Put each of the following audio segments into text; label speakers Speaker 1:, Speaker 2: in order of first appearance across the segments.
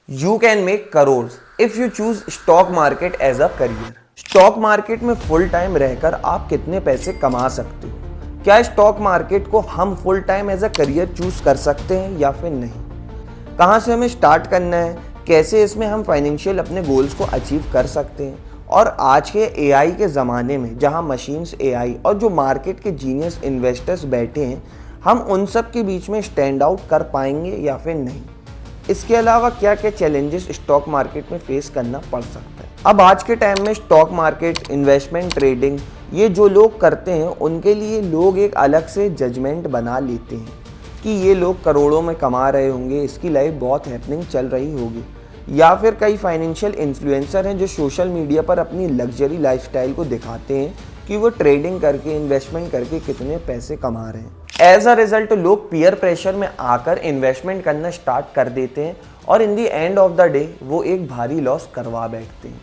Speaker 1: You can make crores if you choose stock market as a career। Stock market में full time रहकर आप कितने पैसे कमा सकते हो? क्या स्टॉक मार्केट को हम full time as a career choose कर सकते हैं या फिर नहीं? कहाँ से हमें स्टार्ट करना है? कैसे इसमें हम फाइनेंशियल अपने गोल्स को अचीव कर सकते हैं? और आज के एआई के ज़माने में जहाँ मशीन्स एआई और जो मार्केट के जीनियस इन्वेस्टर्स बैठे हैं, हम उन सब के बीच में स्टैंड आउट कर पाएंगे या फिर नहीं? इसके अलावा क्या क्या चैलेंजेस स्टॉक मार्केट में फेस करना पड़ सकता है? अब आज के टाइम में स्टॉक मार्केट, इन्वेस्टमेंट, ट्रेडिंग, ये जो लोग करते हैं उनके लिए लोग एक अलग से जजमेंट बना लेते हैं कि ये लोग करोड़ों में कमा रहे होंगे, इसकी लाइफ बहुत हैपनिंग चल रही होगी। या फिर कई फाइनेंशियल इन्फ्लुएंसर हैं जो सोशल मीडिया पर अपनी लग्जरी लाइफस्टाइल को दिखाते हैं कि वो ट्रेडिंग करके, इन्वेस्टमेंट करके कितने पैसे कमा रहे हैं। एज अ रिजल्ट लोग पीयर प्रेशर में आकर इन्वेस्टमेंट करना स्टार्ट कर देते हैं और इन दी एंड ऑफ द डे वो एक भारी लॉस करवा बैठते हैं।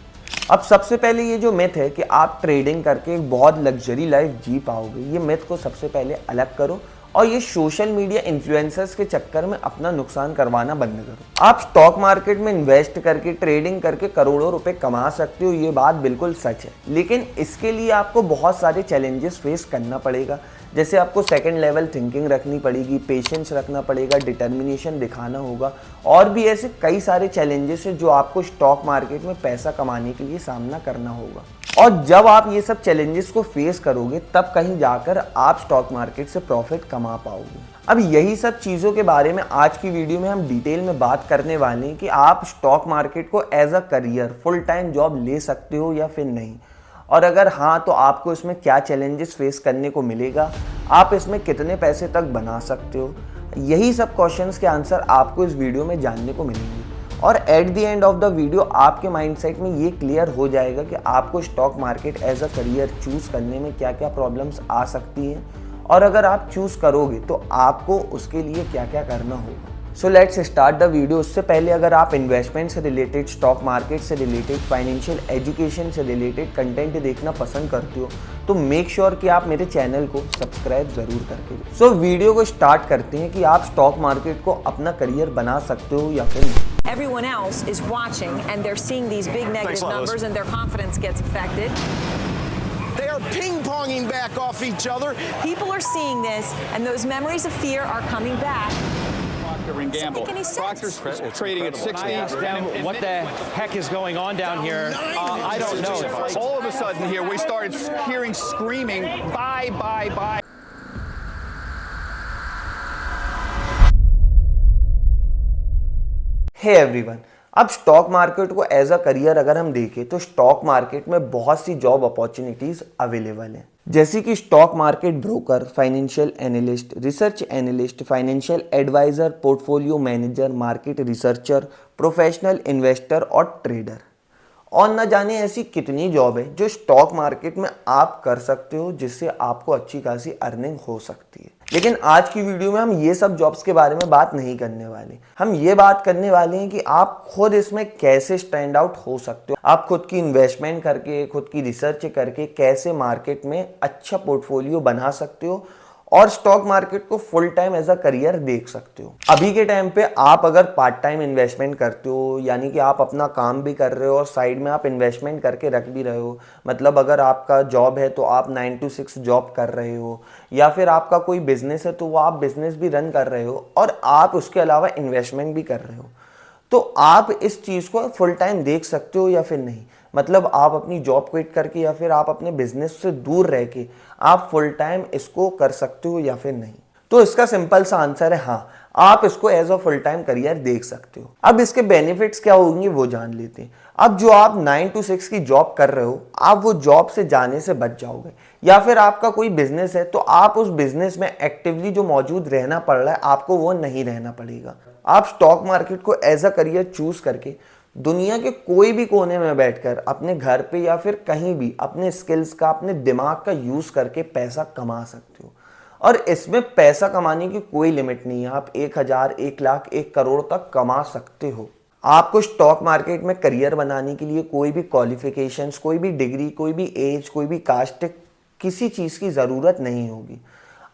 Speaker 1: अब सबसे पहले ये जो मिथ है कि आप ट्रेडिंग करके एक बहुत लग्जरी लाइफ जी पाओगे, ये मिथ को सबसे पहले अलग करो और ये सोशल मीडिया इन्फ्लुएंसर्स के चक्कर में अपना नुकसान करवाना बंद करो। आप स्टॉक मार्केट में इन्वेस्ट करके, ट्रेडिंग करके करोड़ों रुपए कमा सकते हो, ये बात बिल्कुल सच है, लेकिन इसके लिए आपको बहुत सारे चैलेंजेस फेस करना पड़ेगा। जैसे आपको सेकंड लेवल थिंकिंग रखनी पड़ेगी, पेशेंस रखना पड़ेगा, डिटर्मिनेशन दिखाना होगा, और भी ऐसे कई सारे चैलेंजेस हैं जो आपको स्टॉक मार्केट में पैसा कमाने के लिए सामना करना होगा। और जब आप ये सब चैलेंजेस को फेस करोगे तब कहीं जाकर आप स्टॉक मार्केट से प्रॉफिट कमा पाओगे। अब यही सब चीज़ों के बारे में आज की वीडियो में हम डिटेल में बात करने वाले हैं कि आप स्टॉक मार्केट को as a career, full time job ले सकते हो या फिर नहीं, और अगर हाँ तो आपको इसमें क्या चैलेंजेस फेस करने को मिलेगा, आप इसमें कितने पैसे तक बना सकते हो। यही सब क्वेश्चंस के आंसर आपको इस वीडियो में जानने को मिलेंगे और at the end of the video आपके माइंडसेट में ये क्लियर हो जाएगा कि आपको stock market as a career choose करने में क्या क्या प्रॉब्लम्स आ सकती हैं, और अगर आप चूज़ करोगे तो आपको उसके लिए क्या क्या करना होगा। So let's start the video. उससे पहले अगर आप इन्वेस्टमेंट से रिलेटेड, स्टॉक मार्केट से रिलेटेड, फाइनेंशियल एजुकेशन से रिलेटेड कंटेंट देखना पसंद करते हो तो मेक श्योर कि आप मेरे चैनल को सब्सक्राइब ज़रूर करके। सो वीडियो को स्टार्ट करते हैं कि आप स्टॉक मार्केट को अपना करियर बना सकते हो या फिर नहीं।
Speaker 2: Everyone else is watching and they're seeing these big negative numbers and their confidence gets affected.
Speaker 3: They are ping-ponging back off each other.
Speaker 2: People are seeing this and those memories of fear are coming back.
Speaker 4: Procter and Gamble.
Speaker 3: Procter's trading at 60.
Speaker 4: I asked them what the heck is going on down here. I don't know.
Speaker 3: All of a sudden here, we started hearing screaming, buy, buy, buy.
Speaker 1: Hey everyone, अब stock market को as a career अगर हम देखें तो stock market में बहुत सी job opportunities available हैं, जैसे कि stock market broker, financial analyst, research analyst, financial adviser, portfolio manager, market researcher, professional investor और ट्रेडर। और न जाने ऐसी कितनी जॉब है जो स्टॉक मार्केट में आप कर सकते हो जिससे आपको अच्छी खासी अर्निंग हो सकती है। लेकिन आज की वीडियो में हम ये सब जॉब्स के बारे में बात नहीं करने वाले। हम ये बात करने वाले हैं कि आप खुद इसमें कैसे स्टैंड आउट हो सकते हो। आप खुद की इन्वेस्टमेंट करके, खुद की रिसर्च करके कैसे मार्केट में अच्छा पोर्टफोलियो बना सकते हो और स्टॉक मार्केट को full time as a career देख सकते हो। अभी के टाइम पे आप अगर पार्ट टाइम इन्वेस्टमेंट करते हो, यानी कि आप अपना काम भी कर रहे हो और साइड में आप इन्वेस्टमेंट करके रख भी रहे हो, मतलब अगर आपका जॉब है तो आप 9 to 6 जॉब कर रहे हो, या फिर आपका कोई बिजनेस है तो वो आप बिजनेस भी रन कर रहे हो और आप उसके अलावा इन्वेस्टमेंट भी कर रहे हो, तो आप इस चीज़ को फुल टाइम देख सकते हो या फिर नहीं। मतलब आप अपनी जॉब क्विट करके या फिर आप अपने बिजनेस से दूर रह के आप फुल टाइम इसको कर सकते हो या फिर नहीं। तो इसका सिंपल सा आंसर है हाँ, आप इसको as a full time career देख सकते हो। अब इसके बेनिफिट्स क्या होंगे वो जान लेते हैं। अब जो आप 9 to 6 की जॉब कर रहे हो, आप वो जॉब से जाने से बच जाओगे, या फिर आपका कोई बिजनेस है तो आप उस बिजनेस में एक्टिवली जो मौजूद रहना पड़ रहा है आपको वो नहीं रहना पड़ेगा। आप स्टॉक मार्केट को एज अ करियर चूज करके दुनिया के कोई भी कोने में बैठकर अपने घर पे या फिर कहीं भी अपने स्किल्स का, अपने दिमाग का यूज करके पैसा कमा सकते हो। और इसमें पैसा कमाने की कोई लिमिट नहीं है। आप 1000, 1 लाख, 1 करोड़ तक कमा सकते हो। आपको स्टॉक मार्केट में करियर बनाने के लिए कोई भी क्वालिफिकेशंस, कोई भी डिग्री, कोई भी एज, कोई भी कास्ट, किसी चीज़ की ज़रूरत नहीं होगी।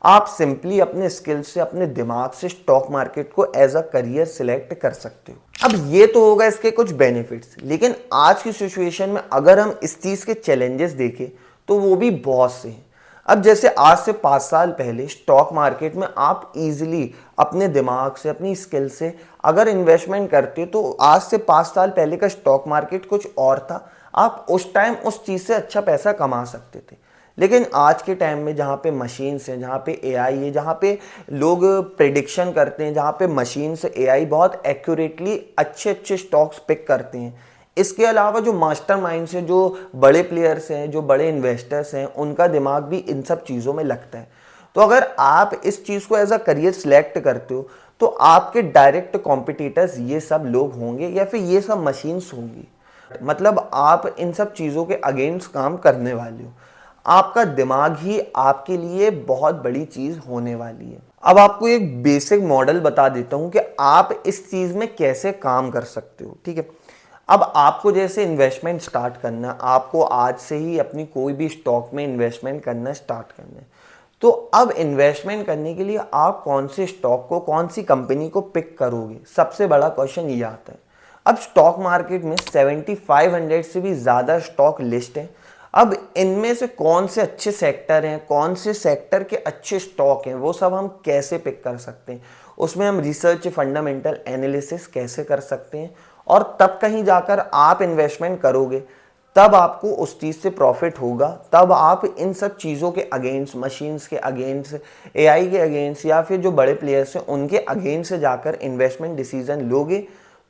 Speaker 1: आप सिंपली अपने स्किल से, अपने दिमाग से स्टॉक मार्केट को एज अ करियर सिलेक्ट कर सकते हो। अब ये तो होगा इसके कुछ बेनिफिट्स, लेकिन आज की सिचुएशन में अगर हम इस चीज़ के चैलेंजेस देखें तो वो भी बहुत से हैं। अब जैसे आज से 5 साल पहले स्टॉक मार्केट में आप इजीली अपने दिमाग से, अपनी स्किल से अगर इन्वेस्टमेंट करते तो आज से 5 साल पहले का स्टॉक मार्केट कुछ और था। आप उस टाइम उस चीज़ से अच्छा पैसा कमा सकते थे। लेकिन आज के टाइम में जहाँ पे मशीन्स हैं, जहाँ पे एआई है, जहाँ पे लोग प्रेडिक्शन करते हैं, जहाँ पे मशीन से एआई बहुत एक्यूरेटली अच्छे अच्छे स्टॉक्स पिक करते हैं, इसके अलावा जो मास्टरमाइंड्स हैं, जो बड़े प्लेयर्स हैं, जो बड़े इन्वेस्टर्स हैं, उनका दिमाग भी इन सब चीज़ों में लगता है। तो अगर आप इस चीज़ को एज अ करियर सिलेक्ट करते हो तो आपके डायरेक्ट कॉम्पिटिटर्स ये सब लोग होंगे या फिर ये सब मशीन्स होंगी। मतलब आप इन सब चीज़ों के अगेंस्ट काम करने वाले हो। आपका दिमाग ही आपके लिए बहुत बड़ी चीज़ होने वाली है। अब आपको एक बेसिक मॉडल बता देता हूँ कि आप इस चीज़ में कैसे काम कर सकते हो। ठीक है, अब आपको जैसे इन्वेस्टमेंट स्टार्ट करना, आपको आज से ही अपनी कोई भी स्टॉक में इन्वेस्टमेंट करना स्टार्ट करना है। तो अब इन्वेस्टमेंट करने के लिए आप कौन से स्टॉक को, कौन सी कंपनी को पिक करोगे, सबसे बड़ा क्वेश्चन ये आता है। अब स्टॉक मार्केट में 7500 से भी ज़्यादा स्टॉक लिस्ट है। अब इनमें से कौन से अच्छे सेक्टर हैं, कौन से सेक्टर के अच्छे स्टॉक हैं, वो सब हम कैसे पिक कर सकते हैं। उसमें हम रिसर्च, फंडामेंटल एनालिसिस कैसे कर सकते हैं, और तब कहीं जाकर आप इन्वेस्टमेंट करोगे, तब आपको उस चीज़ से प्रॉफिट होगा। तब आप इन सब चीज़ों के अगेंस्ट, मशीन्स के अगेंस्ट, एआई के अगेंस्ट या फिर जो बड़े प्लेयर्स हैं उनके अगेंस्ट से जाकर इन्वेस्टमेंट डिसीजन लोगे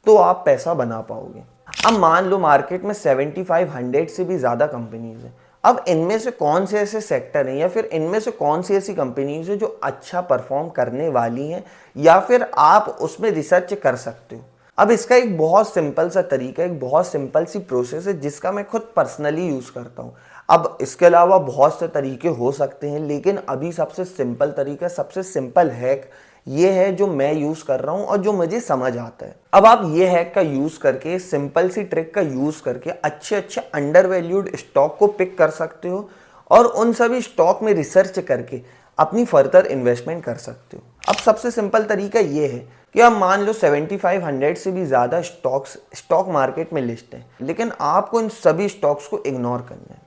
Speaker 1: तो आप पैसा बना पाओगे। अब मान लो मार्केट में 7500 से भी ज़्यादा कंपनीज हैं। अब इनमें से कौन से ऐसे सेक्टर हैं या फिर इनमें से कौन सी ऐसी कंपनीज हैं जो अच्छा परफॉर्म करने वाली हैं या फिर आप उसमें रिसर्च कर सकते हो। अब इसका एक बहुत सिंपल सा तरीका, एक बहुत सिंपल सी प्रोसेस है जिसका मैं खुद पर्सनली यूज़ करता हूँ। अब इसके अलावा बहुत से तरीके हो सकते हैं, लेकिन अभी सबसे सिंपल तरीका, सबसे सिंपल हैक ये है जो मैं यूज़ कर रहा हूँ और जो मुझे समझ आता है। अब आप ये हैक का यूज़ करके, सिंपल सी ट्रिक का यूज़ करके अच्छे अच्छे अंडर वैल्यूड स्टॉक को पिक कर सकते हो और उन सभी स्टॉक में रिसर्च करके अपनी फर्दर इन्वेस्टमेंट कर सकते हो। अब सबसे सिंपल तरीका ये है कि आप मान लो 7500 से भी ज़्यादा स्टॉक मार्केट में लिस्ट हैं, लेकिन आपको इन सभी स्टॉक्स को इग्नोर करना है।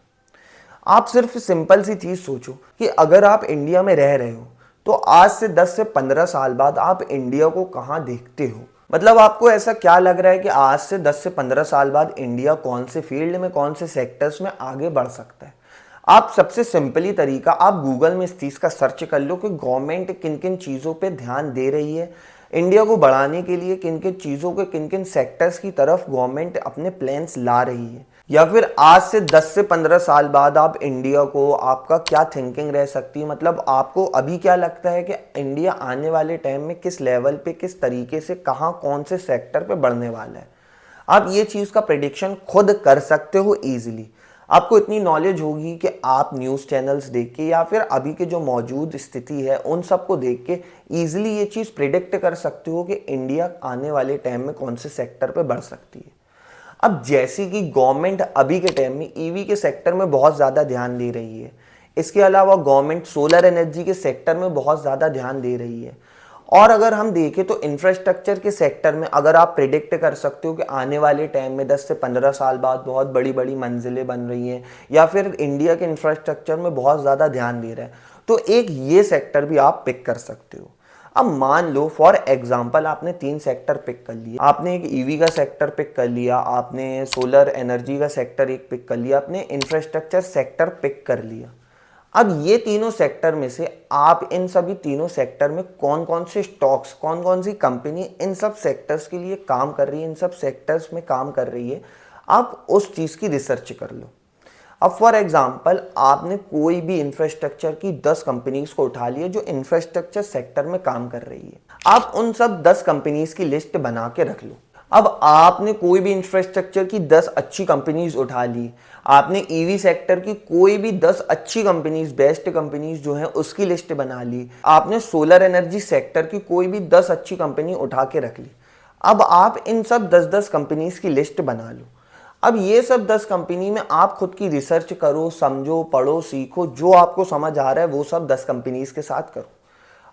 Speaker 1: आप सिर्फ सिंपल सी चीज़ सोचो कि अगर आप इंडिया में रह रहे हो तो आज से 10 से 15 साल बाद आप इंडिया को कहाँ देखते हो। मतलब आपको ऐसा क्या लग रहा है कि आज से 10 से 15 साल बाद इंडिया कौन से फील्ड में, कौन से सेक्टर्स में आगे बढ़ सकता है। आप सबसे सिंपली तरीका, आप गूगल में इस चीज़ का सर्च कर लो कि गवर्नमेंट किन किन चीज़ों पे ध्यान दे रही है, इंडिया को बढ़ाने के लिए किन किन चीज़ों के, किन किन सेक्टर्स की तरफ गवर्नमेंट अपने प्लान्स ला रही है। या फिर आज से 10 से 15 साल बाद आप इंडिया को, आपका क्या थिंकिंग रह सकती है, मतलब आपको अभी क्या लगता है कि इंडिया आने वाले टाइम में किस लेवल पे, किस तरीके से, कहाँ, कौन से सेक्टर पे बढ़ने वाला है। आप ये चीज़ का प्रेडिक्शन खुद कर सकते हो ईजिली। आपको इतनी नॉलेज होगी कि आप न्यूज़ चैनल्स देख के या फिर अभी के जो मौजूद स्थिति है उन सबको देख के ईजिली ये चीज़ प्रिडिक्ट कर सकते हो कि इंडिया आने वाले टाइम में कौन से सेक्टर पे बढ़ सकती है। अब जैसे कि गवर्नमेंट अभी के टाइम में ईवी के सेक्टर में बहुत ज़्यादा ध्यान दे रही है, इसके अलावा गवर्नमेंट सोलर एनर्जी के सेक्टर में बहुत ज़्यादा ध्यान दे रही है, और अगर हम देखें तो इंफ्रास्ट्रक्चर के सेक्टर में अगर आप प्रिडिक्ट कर सकते हो कि आने वाले टाइम में 10 से 15 साल बाद बहुत बड़ी बड़ी मंजिलें बन रही हैं या फिर इंडिया के इंफ्रास्ट्रक्चर में बहुत ज़्यादा ध्यान दे रहा है, तो एक ये सेक्टर भी आप पिक कर सकते हो। अब मान लो फॉर एग्जांपल आपने 3 सेक्टर पिक कर लिए, आपने एक ईवी का सेक्टर पिक कर लिया, आपने सोलर एनर्जी का सेक्टर एक पिक कर लिया, आपने इंफ्रास्ट्रक्चर सेक्टर पिक कर लिया। अब ये तीनों सेक्टर में से आप इन सभी तीनों सेक्टर में कौन कौन से स्टॉक्स, कौन कौन सी कंपनी इन सब सेक्टर्स के लिए काम कर रही है, इन सब सेक्टर्स में काम कर रही है, आप उस चीज़ की रिसर्च कर लो। अब फॉर एग्जांपल आपने कोई भी इंफ्रास्ट्रक्चर की 10 कंपनीज को उठा लिया जो इंफ्रास्ट्रक्चर सेक्टर में काम कर रही है। आप उन सब 10 कंपनीज की लिस्ट बना के रख लो। अब आपने कोई भी इंफ्रास्ट्रक्चर की 10 अच्छी कंपनीज उठा ली, आपने ईवी सेक्टर की कोई भी 10 अच्छी कंपनीज, बेस्ट कंपनीज जो हैं उसकी लिस्ट बना ली, आपने सोलर एनर्जी सेक्टर की कोई भी 10 अच्छी कंपनी उठा के रख ली। अब आप इन सब 10-10 कंपनीज की लिस्ट बना लो। अब ये सब 10 कंपनी में आप खुद की रिसर्च करो, समझो, पढ़ो, सीखो, जो आपको समझ आ रहा है वो सब 10 कंपनीज के साथ करो।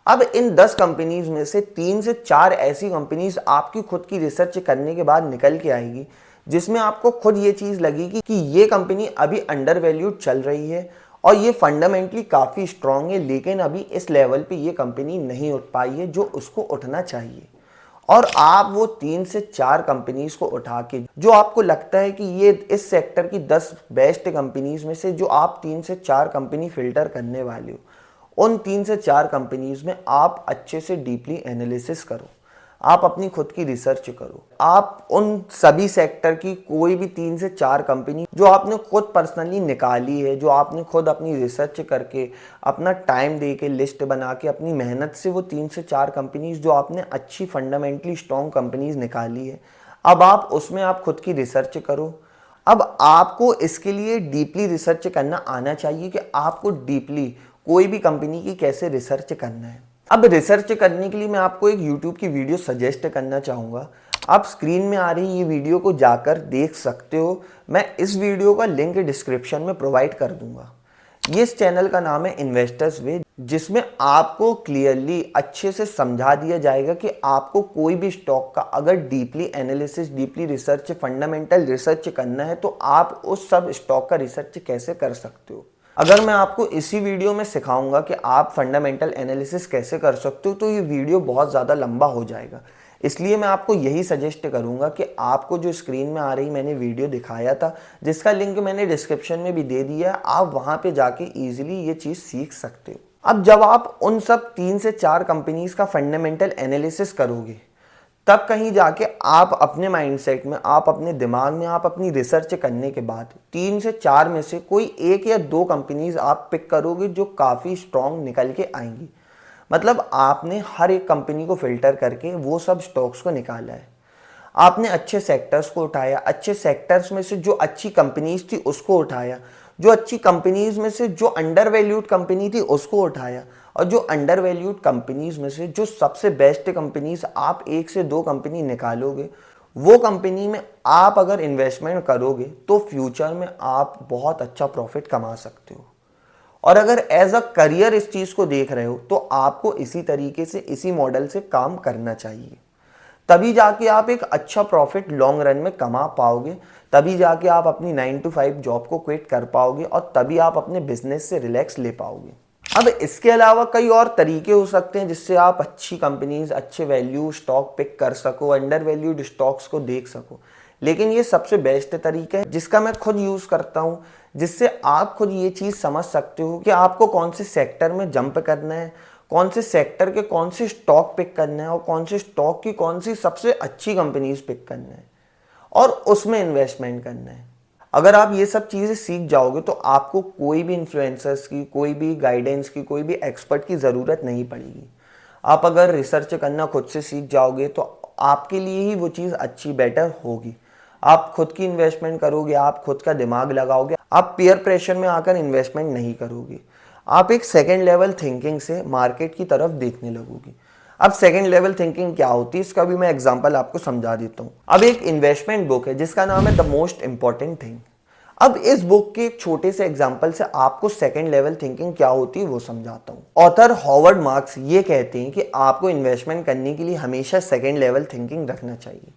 Speaker 1: अब इन 10 कंपनीज में से 3 से 4 ऐसी कंपनीज आपकी खुद की रिसर्च करने के बाद निकल के आएगी जिसमें आपको खुद ये चीज़ लगेगी कि ये कंपनी अभी अंडर वैल्यूड चल रही है और ये फंडामेंटली काफ़ी स्ट्रांग है, लेकिन अभी इस लेवल पे ये कंपनी नहीं उठ पाई है जो उसको उठना चाहिए। और आप वो 3 से 4 कंपनीज को उठा के, जो आपको लगता है कि ये इस सेक्टर की 10 बेस्ट कंपनीज में से जो आप 3 से 4 कंपनी फिल्टर करने वाले हो, उन 3 से 4 कंपनीज में आप अच्छे से डीपली एनालिसिस करो, आप अपनी खुद की रिसर्च करो। आप उन सभी सेक्टर की कोई भी 3 से 4 कंपनी जो आपने खुद पर्सनली निकाली है, जो आपने खुद अपनी रिसर्च करके, अपना टाइम दे के, लिस्ट बना के, अपनी मेहनत से वो 3 से 4 कंपनीज जो आपने अच्छी फंडामेंटली स्ट्रॉन्ग कंपनीज निकाली है, अब आप उसमें आप खुद की रिसर्च करो। अब आपको इसके लिए डीपली रिसर्च करना आना चाहिए कि आपको डीपली कोई भी कंपनी की कैसे रिसर्च करना है। अब रिसर्च करने के लिए मैं आपको एक YouTube की वीडियो सजेस्ट करना चाहूँगा। आप स्क्रीन में आ रही ये वीडियो को जाकर देख सकते हो। मैं इस वीडियो का लिंक डिस्क्रिप्शन में प्रोवाइड कर दूंगा। ये इस चैनल का नाम है इन्वेस्टर्स वे, जिसमें आपको क्लियरली अच्छे से समझा दिया जाएगा कि आपको कोई भी स्टॉक का अगर deeply analysis, deeply research, fundamental research करना है तो आप उस सब स्टॉक का रिसर्च कैसे कर सकते हो। अगर मैं आपको इसी वीडियो में सिखाऊंगा कि आप फंडामेंटल एनालिसिस कैसे कर सकते हो तो ये वीडियो बहुत ज़्यादा लंबा हो जाएगा। इसलिए मैं आपको यही सजेस्ट करूंगा कि आपको जो स्क्रीन में आ रही मैंने वीडियो दिखाया था, जिसका लिंक मैंने डिस्क्रिप्शन में भी दे दिया है, आप वहां पे जाके इजीली ये चीज़ सीख सकते हो। अब जब आप उन सब 3 से 4 कंपनीज का फंडामेंटल एनालिसिस करोगे, तब कहीं जाके आप अपने माइंडसेट में, आप अपने दिमाग में, आप अपनी रिसर्च करने के बाद 3 से 4 में से कोई 1 या 2 कंपनीज आप पिक करोगे जो काफ़ी स्ट्रॉन्ग निकल के आएंगी। मतलब आपने हर एक कंपनी को फिल्टर करके वो सब स्टॉक्स को निकाला है। आपने अच्छे सेक्टर्स को उठाया, अच्छे सेक्टर्स में से जो अच्छी कंपनीज थी उसको उठाया, जो अच्छी कंपनीज में से जो अंडर वैल्यूड कंपनी थी उसको उठाया, और जो अंडर वैल्यूड कंपनीज में से जो सबसे बेस्ट कंपनीज आप 1 से 2 कंपनी निकालोगे, वो कंपनी में आप अगर इन्वेस्टमेंट करोगे तो फ्यूचर में आप बहुत अच्छा प्रॉफिट कमा सकते हो। और अगर एज अ करियर इस चीज़ को देख रहे हो तो आपको इसी तरीके से, इसी मॉडल से काम करना चाहिए। तभी जाके आप एक अच्छा प्रॉफिट लॉन्ग रन में कमा पाओगे, तभी जाके आप अपनी 9 to 5 जॉब को क्विट कर पाओगे, और तभी आप अपने बिजनेस से रिलैक्स ले पाओगे। अब इसके अलावा कई और तरीके हो सकते हैं जिससे आप अच्छी कंपनीज, अच्छे वैल्यू स्टॉक पिक कर सको, अंडर वैल्यूड स्टॉक्स को देख सको, लेकिन ये सबसे बेस्ट तरीका है जिसका मैं खुद यूज़ करता हूँ, जिससे आप खुद ये चीज़ समझ सकते हो कि आपको कौन से सेक्टर में जंप करना है, कौन से सेक्टर के कौन से स्टॉक पिक करना है, और कौन से स्टॉक की कौन सी सबसे अच्छी कंपनीज पिक करना है और उसमें इन्वेस्टमेंट करना है। अगर आप ये सब चीज़ें सीख जाओगे तो आपको कोई भी इन्फ्लुएंसर्स की, कोई भी गाइडेंस की, कोई भी एक्सपर्ट की ज़रूरत नहीं पड़ेगी। आप अगर रिसर्च करना खुद से सीख जाओगे तो आपके लिए ही वो चीज़ अच्छी, बेटर होगी। आप खुद की इन्वेस्टमेंट करोगे, आप खुद का दिमाग लगाओगे, आप पीयर प्रेशर में आकर इन्वेस्टमेंट नहीं करोगे। आप एक सेकेंड लेवल थिंकिंग से मार्केट की तरफ देखने लगोगे। अब सेकेंड लेवल थिंकिंग क्या होती है, इसका भी मैं एग्जांपल आपको समझा देता हूँ। अब एक इन्वेस्टमेंट बुक है जिसका नाम है द मोस्ट इंपॉर्टेंट थिंग। अब इस बुक के एक छोटे से एग्जांपल से आपको सेकेंड लेवल थिंकिंग क्या होती है वो समझाता हूँ। ऑथर हॉवर्ड मार्क्स ये कहते हैं कि आपको इन्वेस्टमेंट करने के लिए हमेशा सेकेंड लेवल थिंकिंग रखना चाहिए।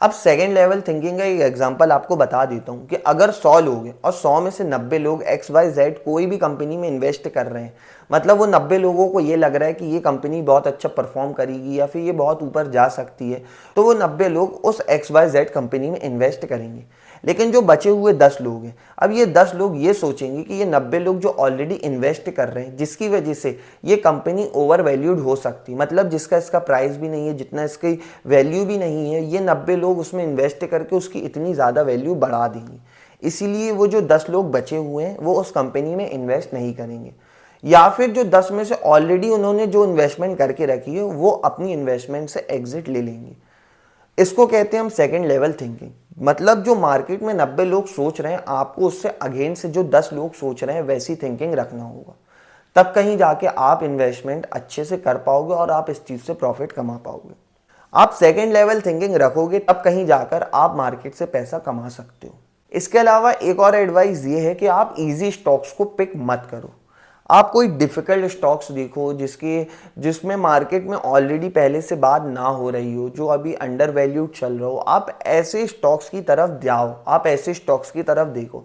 Speaker 1: अब सेकेंड लेवल थिंकिंग का एक एग्जांपल आपको बता देता हूँ कि अगर 100 लोग हैं और 100 में से 90 लोग XYZ कोई भी कंपनी में इन्वेस्ट कर रहे हैं, मतलब वो 90 लोगों को ये लग रहा है कि ये कंपनी बहुत अच्छा परफॉर्म करेगी या फिर ये बहुत ऊपर जा सकती है, तो वो 90 लोग उस XYZ कंपनी में इन्वेस्ट करेंगे। लेकिन जो बचे हुए 10 लोग हैं, अब ये 10 लोग ये सोचेंगे कि ये 90 लोग जो ऑलरेडी इन्वेस्ट कर रहे हैं, जिसकी वजह से ये कंपनी ओवर वैल्यूड हो सकती है, मतलब जिसका इसका प्राइस भी नहीं है, जितना इसकी वैल्यू भी नहीं है, ये 90 लोग उसमें इन्वेस्ट करके उसकी इतनी ज़्यादा वैल्यू बढ़ा देंगे। इसीलिए वो जो 10 लोग बचे हुए हैं वो उस कंपनी में इन्वेस्ट नहीं करेंगे, या फिर जो 10 में से ऑलरेडी उन्होंने जो इन्वेस्टमेंट करके रखी है वो अपनी इन्वेस्टमेंट से एग्जिट ले लेंगे। इसको कहते हैं हम सेकेंड लेवल थिंकिंग। मतलब जो मार्केट में 90 लोग सोच रहे हैं, आपको उससे अगेन से जो 10 लोग सोच रहे हैं वैसी थिंकिंग रखना होगा, तब कहीं जाके आप इन्वेस्टमेंट अच्छे से कर पाओगे और आप इस चीज़ से प्रॉफिट कमा पाओगे। आप सेकेंड लेवल थिंकिंग रखोगे तब कहीं जाकर आप मार्केट से पैसा कमा सकते हो। इसके अलावा एक और एडवाइस ये है कि आप इजी स्टॉक्स को पिक मत करो। आप कोई डिफ़िकल्ट स्टॉक्स देखो जिसमें मार्केट में ऑलरेडी पहले से बात ना हो रही हो, जो अभी अंडर वैल्यूड चल रहा हो, आप ऐसे स्टॉक्स की तरफ जाओ, आप ऐसे स्टॉक्स की तरफ देखो,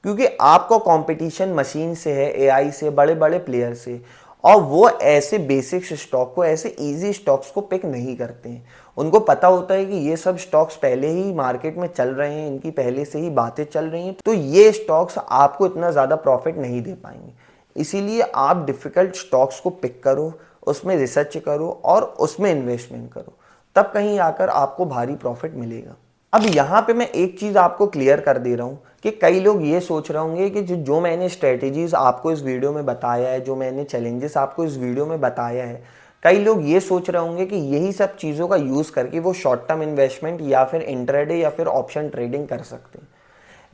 Speaker 1: क्योंकि आपका कंपटीशन मशीन से है, एआई से, बड़े बड़े प्लेयर से, और वो ऐसे बेसिक्स स्टॉक को, ऐसे इजी स्टॉक्स को पिक नहीं करते हैं। उनको पता होता है कि ये सब स्टॉक्स पहले ही मार्केट में चल रहे हैं, इनकी पहले से ही बातें चल रही हैं, तो ये स्टॉक्स आपको इतना ज़्यादा प्रॉफिट नहीं दे पाएंगे। इसीलिए आप डिफ़िकल्ट स्टॉक्स को पिक करो, उसमें रिसर्च करो और उसमें इन्वेस्टमेंट करो, तब कहीं आकर आपको भारी प्रॉफिट मिलेगा। अब यहाँ पे मैं एक चीज़ आपको क्लियर कर दे रहा हूँ कि कई लोग ये सोच रहे होंगे कि जो मैंने स्ट्रेटेजीज़ आपको इस वीडियो में बताया है, जो मैंने चैलेंजेस आपको इस वीडियो में बताया है, कई लोग ये सोच रहे होंगे कि यही सब चीज़ों का यूज़ करके वो शॉर्ट टर्म इन्वेस्टमेंट या फिर इंट्राडे या फिर ऑप्शन ट्रेडिंग कर सकते हैं।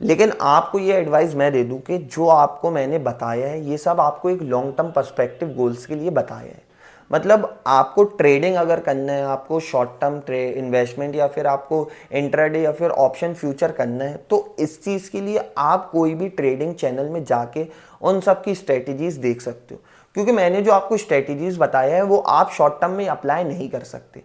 Speaker 1: लेकिन आपको ये एडवाइस मैं दे दूं कि जो आपको मैंने बताया है, ये सब आपको एक लॉन्ग टर्म पर्सपेक्टिव गोल्स के लिए बताया है। मतलब आपको ट्रेडिंग अगर करना है, आपको शॉर्ट टर्म इन्वेस्टमेंट या फिर आपको इंट्राडे या फिर ऑप्शन फ्यूचर करना है, तो इस चीज़ के लिए आप कोई भी ट्रेडिंग चैनल में जाके उन सब की स्ट्रेटजीज़ देख सकते हो, क्योंकि मैंने जो आपको स्ट्रेटजीज़ बताया है वो आप शॉर्ट टर्म में अप्लाई नहीं कर सकते।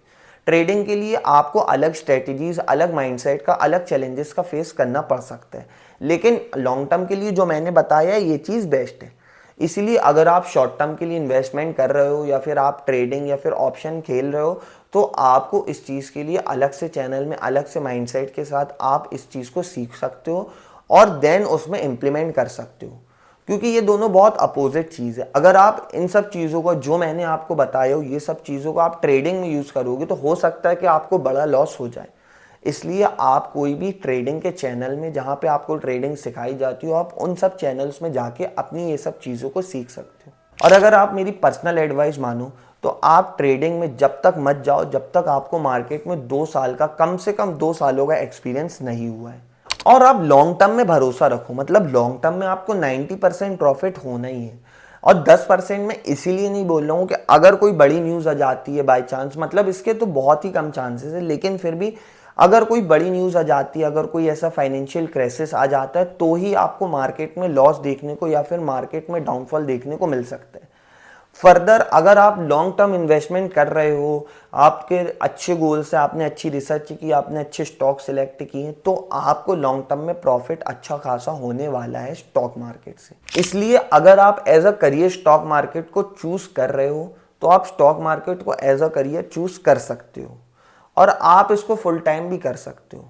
Speaker 1: ट्रेडिंग के लिए आपको अलग स्ट्रेटजीज, अलग माइंडसेट का, अलग चैलेंजेस का फेस करना पड़ सकता है, लेकिन लॉन्ग टर्म के लिए जो मैंने बताया है ये चीज़ बेस्ट है। इसीलिए अगर आप शॉर्ट टर्म के लिए इन्वेस्टमेंट कर रहे हो या फिर आप ट्रेडिंग या फिर ऑप्शन खेल रहे हो, तो आपको इस चीज़ के लिए अलग से चैनल में, अलग से माइंडसेट के साथ आप इस चीज़ को सीख सकते हो और देन उसमें इम्प्लीमेंट कर सकते हो, क्योंकि ये दोनों बहुत अपोजिट चीज़ है। अगर आप इन सब चीज़ों को, जो मैंने आपको बताया हो, ये सब चीज़ों को आप ट्रेडिंग में यूज़ करोगे तो हो सकता है कि आपको बड़ा लॉस हो जाए। इसलिए आप कोई भी ट्रेडिंग के चैनल में, जहाँ पे आपको ट्रेडिंग सिखाई जाती हो, आप उन सब चैनल्स में जाके अपनी ये सब चीज़ों को सीख सकते हो। और अगर आप मेरी पर्सनल एडवाइस मानो तो आप ट्रेडिंग में जब तक मत जाओ जब तक आपको मार्केट में 2 साल का, कम से कम 2 सालों का एक्सपीरियंस नहीं हुआ है। और आप लॉन्ग टर्म में भरोसा रखो, मतलब लॉन्ग टर्म में आपको 90% प्रॉफिट होना ही है। और 10% में इसीलिए नहीं बोल रहा हूँ कि अगर कोई बड़ी न्यूज़ आ जाती है बाय चांस, मतलब इसके तो बहुत ही कम चांसेस है, लेकिन फिर भी अगर कोई बड़ी न्यूज़ आ जाती है, अगर कोई ऐसा फाइनेंशियल क्राइसिस आ जाता है, तो ही आपको मार्केट में लॉस देखने को या फिर मार्केट में डाउनफॉल देखने को मिल सकता है। फर्दर अगर आप लॉन्ग टर्म इन्वेस्टमेंट कर रहे हो, आपके अच्छे गोल्स है, आपने अच्छी रिसर्च की, आपने अच्छे स्टॉक सिलेक्ट किए, तो आपको लॉन्ग टर्म में प्रॉफिट अच्छा खासा होने वाला है स्टॉक मार्केट से। इसलिए अगर आप as a career stock market को चूज़ कर रहे हो, तो आप स्टॉक मार्केट को एज अ करियर चूज़ कर सकते हो और आप इसको फुल टाइम भी कर सकते हो।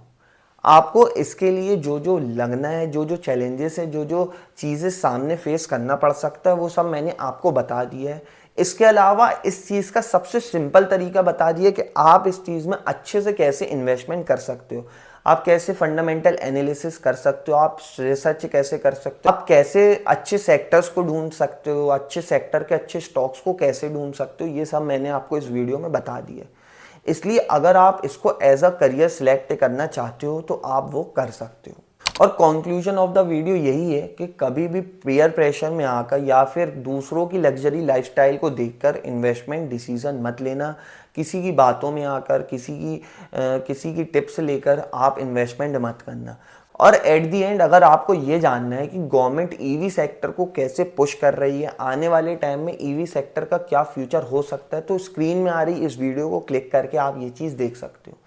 Speaker 1: आपको इसके लिए जो जो लगना है, जो जो चैलेंजेस है, जो जो चीज़ें सामने फेस करना पड़ सकता है, वो सब मैंने आपको बता दिया है। इसके अलावा इस चीज़ का सबसे सिंपल तरीका बता दिया कि आप इस चीज़ में अच्छे से कैसे इन्वेस्टमेंट कर सकते हो, आप कैसे फंडामेंटल एनालिसिस कर सकते हो, आप रिसर्च कैसे कर सकते हो, आप कैसे अच्छे सेक्टर्स को ढूंढ सकते हो, अच्छे सेक्टर के अच्छे स्टॉक्स को कैसे ढूंढ सकते हो, ये सब मैंने आपको इस वीडियो में बता दिया है। इसलिए अगर आप इसको एज अ करियर सिलेक्ट करना चाहते हो तो आप वो कर सकते हो। और कंक्लूजन ऑफ द वीडियो यही है कि कभी भी पीयर प्रेशर में आकर या फिर दूसरों की लग्जरी लाइफस्टाइल को देखकर इन्वेस्टमेंट डिसीजन मत लेना। किसी की बातों में आकर, किसी की टिप्स लेकर आप इन्वेस्टमेंट मत करना। और एट दी एंड अगर आपको ये जानना है कि गवर्नमेंट ईवी सेक्टर को कैसे पुश कर रही है, आने वाले टाइम में ईवी सेक्टर का क्या फ्यूचर हो सकता है, तो स्क्रीन में आ रही इस वीडियो को क्लिक करके आप ये चीज़ देख सकते हो।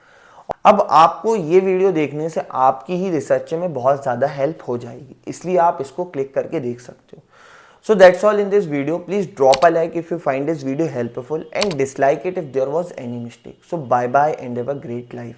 Speaker 1: अब आपको ये वीडियो देखने से आपकी ही रिसर्च में बहुत ज़्यादा हेल्प हो जाएगी, इसलिए आप इसको क्लिक करके देख सकते हो। So that's all in this video. Please drop a like if you find this video helpful and dislike it if there was any mistake. So bye bye and have a great life.